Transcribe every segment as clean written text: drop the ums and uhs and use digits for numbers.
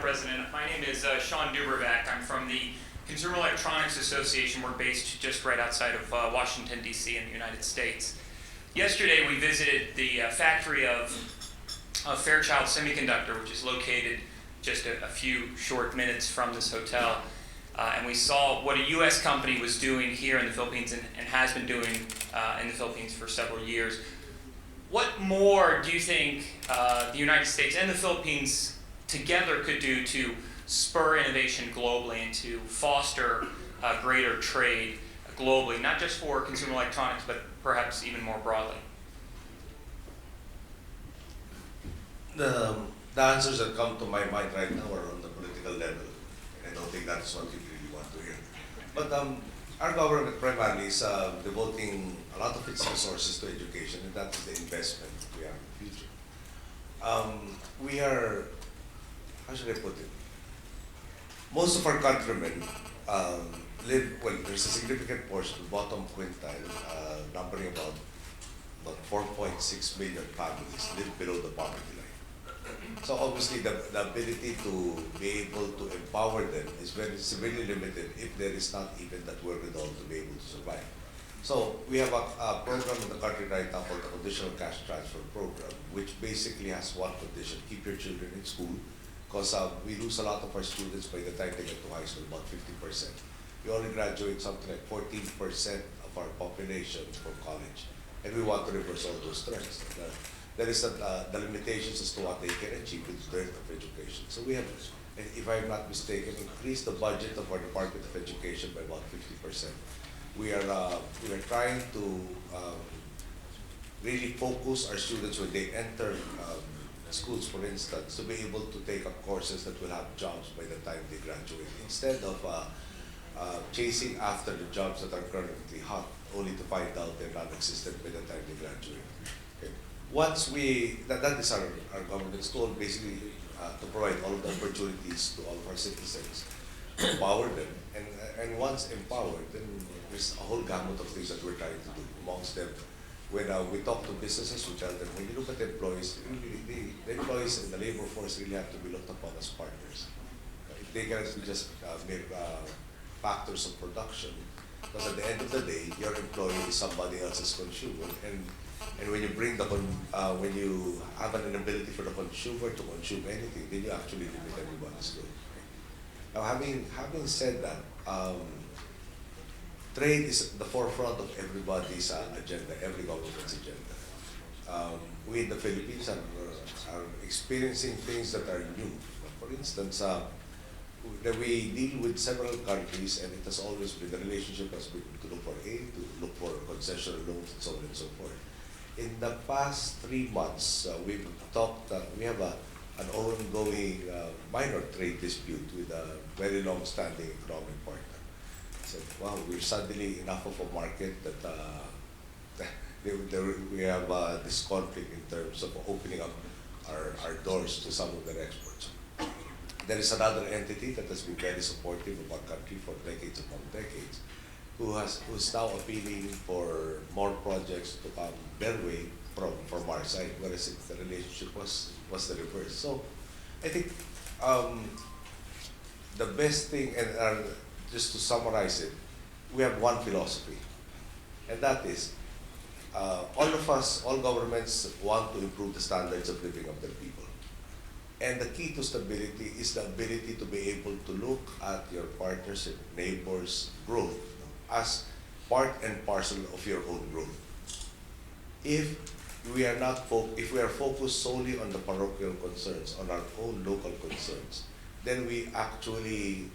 President. My name is Sean Dubervac. I'm from the Consumer Electronics Association. We're based just right outside of Washington, D.C. in the United States. Yesterday, we visited the factory of Fairchild Semiconductor, which is located just a few short minutes from this hotel. And we saw what a U.S. company was doing here in the Philippines and has been doing in the Philippines for several years. What more do you think the United States and the Philippines together could do to spur innovation globally and to foster greater trade globally, not just for consumer electronics, but perhaps even more broadly? The answers that come to my mind right now are on the political level. I don't think that's what you really want to hear. But our government primarily is devoting a lot of its resources to education, and that is the investment we have in the future. We are, how should I put it? Most of our countrymen live, well, there's a significant portion, bottom quintile, numbering about 4.6 million families live below the poverty line. So obviously the ability to be able to empower them is very severely limited if there is not even that wherewithal to be able to survive. So we have a program in the country right now called the Conditional Cash Transfer Program, which basically has one condition: keep your children in school, because we lose a lot of our students by the time they get to high school, about 50%. We only graduate something like 14% of our population from college, and we want to reverse all those trends. There is the limitations as to what they can achieve with the dearth of education. So we have, if I'm not mistaken, increased the budget of our Department of Education by about 50%. We are trying to really focus our students when they enter schools, for instance, to be able to take up courses that will have jobs by the time they graduate, instead of chasing after the jobs that are currently hot, only to find out they're non-existent by the time they graduate. Okay. Once that is our government's goal, basically to provide all the opportunities to all of our citizens, empower them, and once empowered, then there's a whole gamut of things that we're trying to do. Amongst them, when we talk to businesses, we tell them, when you look at employees, really, the employees in the labor force really have to be looked upon as partners. If they cannot be just mere factors of production, because at the end of the day, your employee is somebody else's consumer, and when you bring when you have an inability for the consumer to consume anything, then you actually limit everybody's growth. Now, having said that, trade is at the forefront of everybody's agenda, every government's agenda. We in the Philippines are experiencing things that are new. For instance, that we deal with several countries, and it has always been, the relationship has been to look for aid, to look for concessional loans, and so on and so forth. In the past 3 months, we've talked that we have an ongoing minor trade dispute with a very long-standing economic partner. So, wow, we're suddenly enough of a market that we have this conflict in terms of opening up our doors to some of their exports. There is another entity that has been very supportive of our country for decades upon decades, who's now appealing for more projects to come their way from our side, whereas the relationship was the reverse. So I think the best thing, and just to summarize it, we have one philosophy, and that is all of us, all governments want to improve the standards of living of their people. And the key to stability is the ability to be able to look at your partners and neighbors' growth as part and parcel of your own growth. If we are focused solely on the parochial concerns, on our own local concerns, then we actually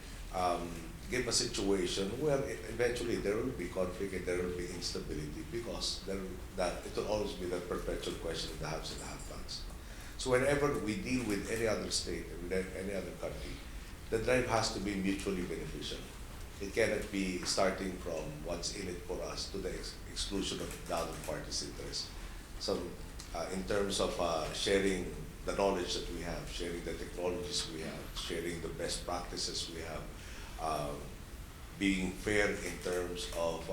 give a situation where eventually there will be conflict and there will be instability, because it will always be that perpetual question of the haves and the have-nots. So whenever we deal with any other state, with any other country, the drive has to be mutually beneficial. It cannot be starting from what's in it for us to the exclusion of the other party's interest. So in terms of sharing the knowledge that we have, sharing the technologies we have, sharing the best practices we have, being fair in terms of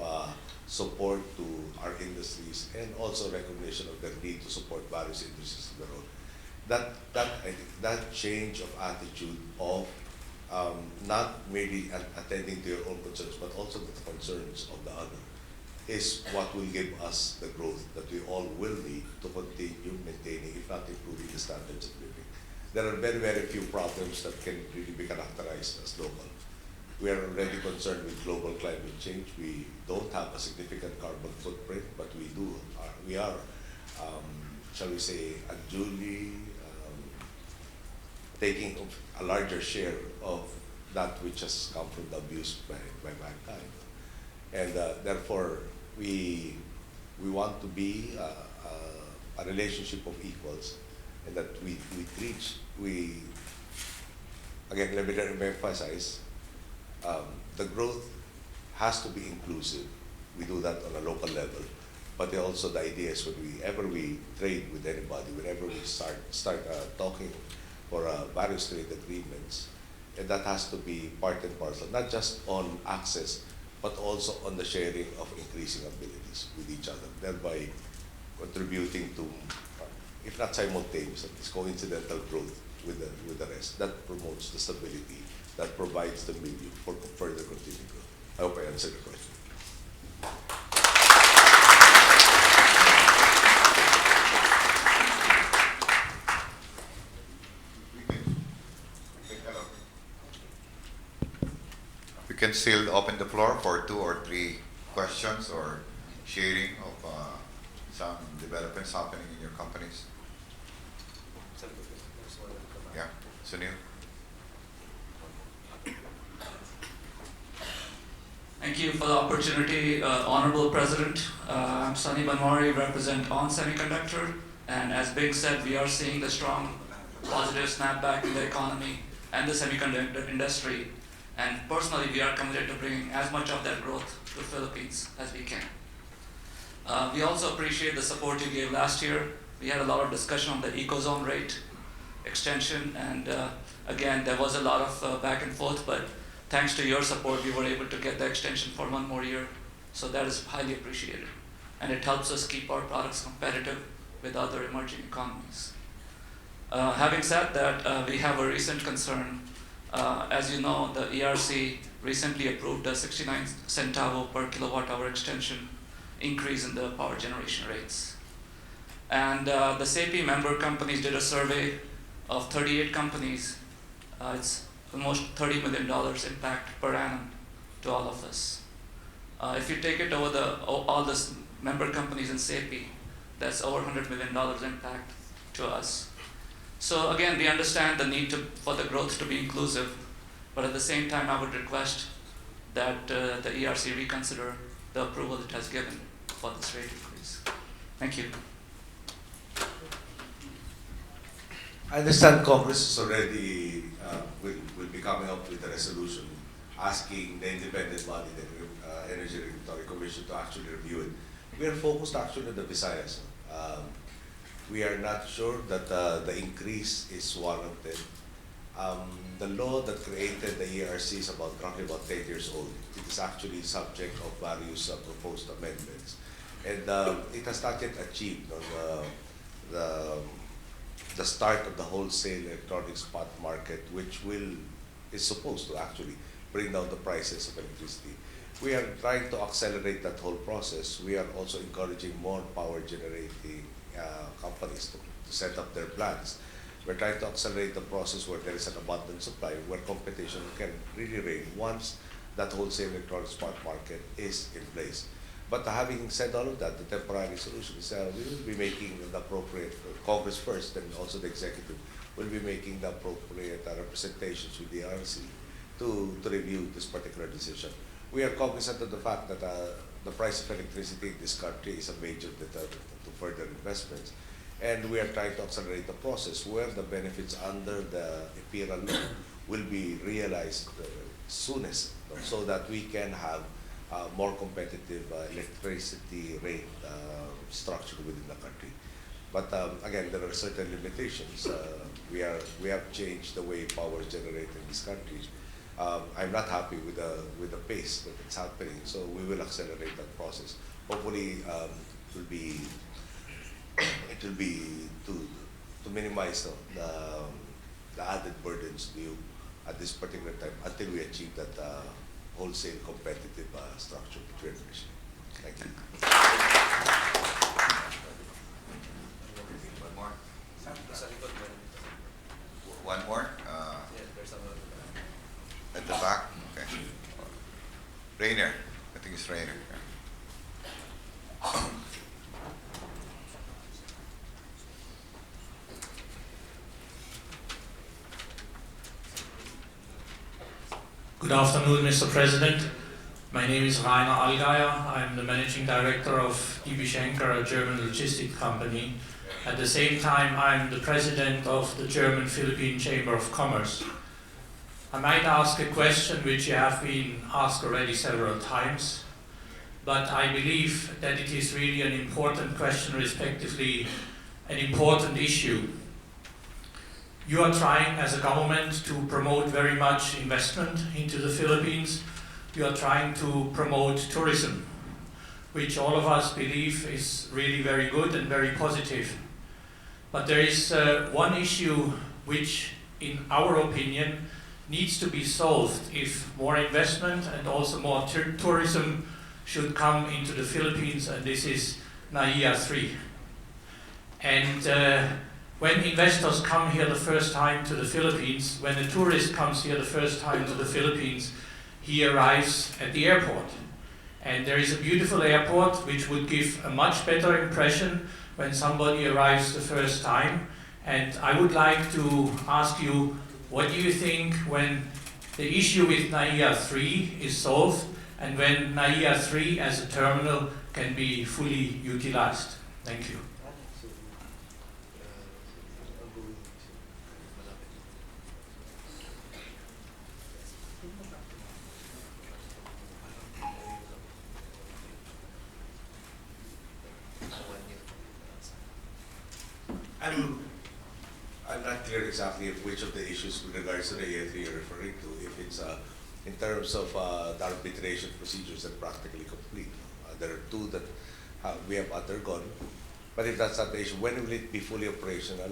support to our industries, and also recognition of the need to support various industries in the road. I think that change of attitude of not merely attending to your own concerns, but also the concerns of the other, is what will give us the growth that we all will need to continue maintaining, if not improving, the standards of living. There are very, very few problems that can really be characterized as local. We are already concerned with global climate change. We don't have a significant carbon footprint, but we are, shall we say, unduly taking a larger share of that which has come from the abuse by mankind. And therefore, we want to be a relationship of equals, and that again, let me emphasize, the growth has to be inclusive. We do that on a local level, but also the idea is whenever we trade with anybody, whenever we start talking for various trade agreements, and that has to be part and parcel, not just on access, but also on the sharing of increasing abilities with each other, thereby contributing to, if not simultaneous, at least coincidental growth with the rest. That promotes the stability, that provides the medium for further continued growth. I hope I answered the question. We can still open the floor for 2 or 3 questions or sharing of some developments happening in your companies. Yeah, Sunil. Thank you for the opportunity, Honorable President. I'm Sunny Banwari, represent ON Semiconductor, and as Big said, we are seeing the strong positive snapback in the economy and the semiconductor industry, and personally we are committed to bringing as much of that growth to the Philippines as we can. We also appreciate the support you gave last year. We had a lot of discussion on the eco-zone rate extension, and again, there was a lot of back and forth, but thanks to your support, we were able to get the extension for 1 more year. So that is highly appreciated. And it helps us keep our products competitive with other emerging economies. Having said that, we have a recent concern. As you know, the ERC recently approved a 69 centavo per kilowatt hour extension increase in the power generation rates. And the CEPI member companies did a survey of 38 companies. It's almost $30 million impact per annum to all of us. If you take it over all the member companies in CEPI, that's over $100 million impact to us. So again, we understand the need for the growth to be inclusive, but at the same time, I would request that the ERC reconsider the approval it has given for this rate increase. Thank you. I understand Congress is already will be coming up with a resolution asking the independent body, the Energy Regulatory Commission, to actually review it. We are focused actually on the Visayas. We are not sure that the increase is warranted. The law that created the ERC is roughly about 10 years old. It is actually subject of various proposed amendments, and it has not yet achieved the start of the wholesale electronic spot market, which is supposed to actually bring down the prices of electricity. We are trying to accelerate that whole process. We are also encouraging more power generating companies to set up their plants. We're trying to accelerate the process where there is an abundant supply, where competition can really reign once that wholesale electronic spot market is in place. But having said all of that, the temporary solution is we will be making the appropriate, Congress first, and also the executive will be making the appropriate representations with the RC to review this particular decision. We are cognizant of the fact that the price of electricity in this country is a major deterrent to further investments. And we are trying to accelerate the process where the benefits under the EPIRA law will be realized soonest, so that we can have more competitive electricity rate structure within the country. But again, there are certain limitations. We have changed the way power is generated in this country. I'm not happy with the pace that it's happening, so we will accelerate that process. Hopefully, it will be to minimize the added burdens to you at this particular time until we achieve that wholesale competitive structure that we're envisioning. Thank you. One more? One more? At the back? Okay. Rainer. I think it's Rainer. Good afternoon, Mr. President. My name is Rainer Allgeier. I'm the Managing Director of DB Schenker, a German logistic company. At the same time, I'm the President of the German-Philippine Chamber of Commerce. I might ask a question which you have been asked already several times, but I believe that it is really an important question, respectively an important issue. You are trying as a government to promote very much investment into the Philippines. You are trying to promote tourism, which all of us believe is really very good and very positive. But there is one issue which, in our opinion, needs to be solved if more investment and also more tourism should come into the Philippines, and this is NAIA 3. And when investors come here the first time to the Philippines, when a tourist comes here the first time to the Philippines, he arrives at the airport. And there is a beautiful airport which would give a much better impression when somebody arrives the first time. And I would like to ask you, what do you think when the issue with NAIA 3 is solved and when NAIA 3 as a terminal can be fully utilized? Thank you. I'm not clear exactly of which of the issues with regards to the AF you're referring to, if it's in terms of the arbitration procedures that practically complete. There are two that we have undergone, but if that's not the issue, when will it be fully operational?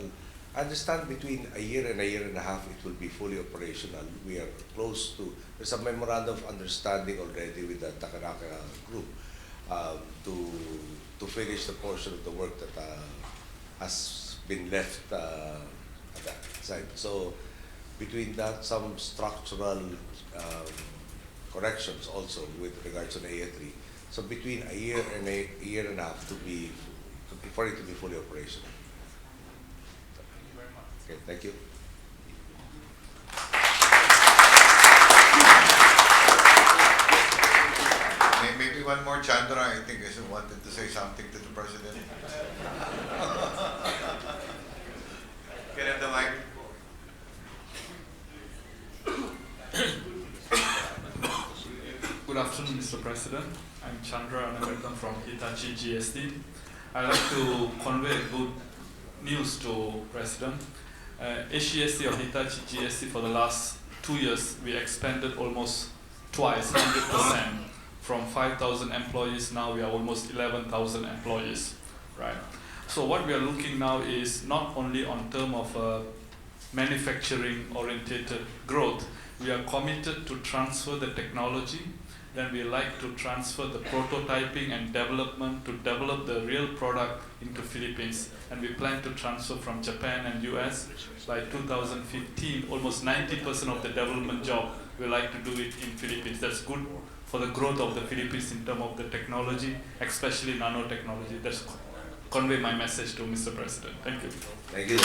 I understand between a year and a half it will be fully operational. We are close to, there's a memorandum of understanding already with the Takanaka group to finish the portion of the work that has been left at that side. So between that, some structural corrections also with regards to the A3. So between a year and a half for it to be fully operational. Thank you very much. Okay, thank you. Maybe one more, Chandra. I think I wanted to say something to the President. Can I have the mic? Good afternoon, Mr. President. I'm Chandra, and I come from Hitachi GST. I'd like to convey good news to President. HGST or Hitachi GST for the last 2 years, we expanded almost twice, 100%. From 5,000 employees, now we are almost 11,000 employees, right? So what we are looking now is not only on term of manufacturing-oriented growth, we are committed to transfer the technology, then we like to transfer the prototyping and development to develop the real product into Philippines. And we plan to transfer from Japan and US by 2015, almost 90% of the development job, we like to do it in Philippines. That's good for the growth of the Philippines in terms of the technology, especially nanotechnology. That's convey my message to Mr. President. Thank you. Thank you.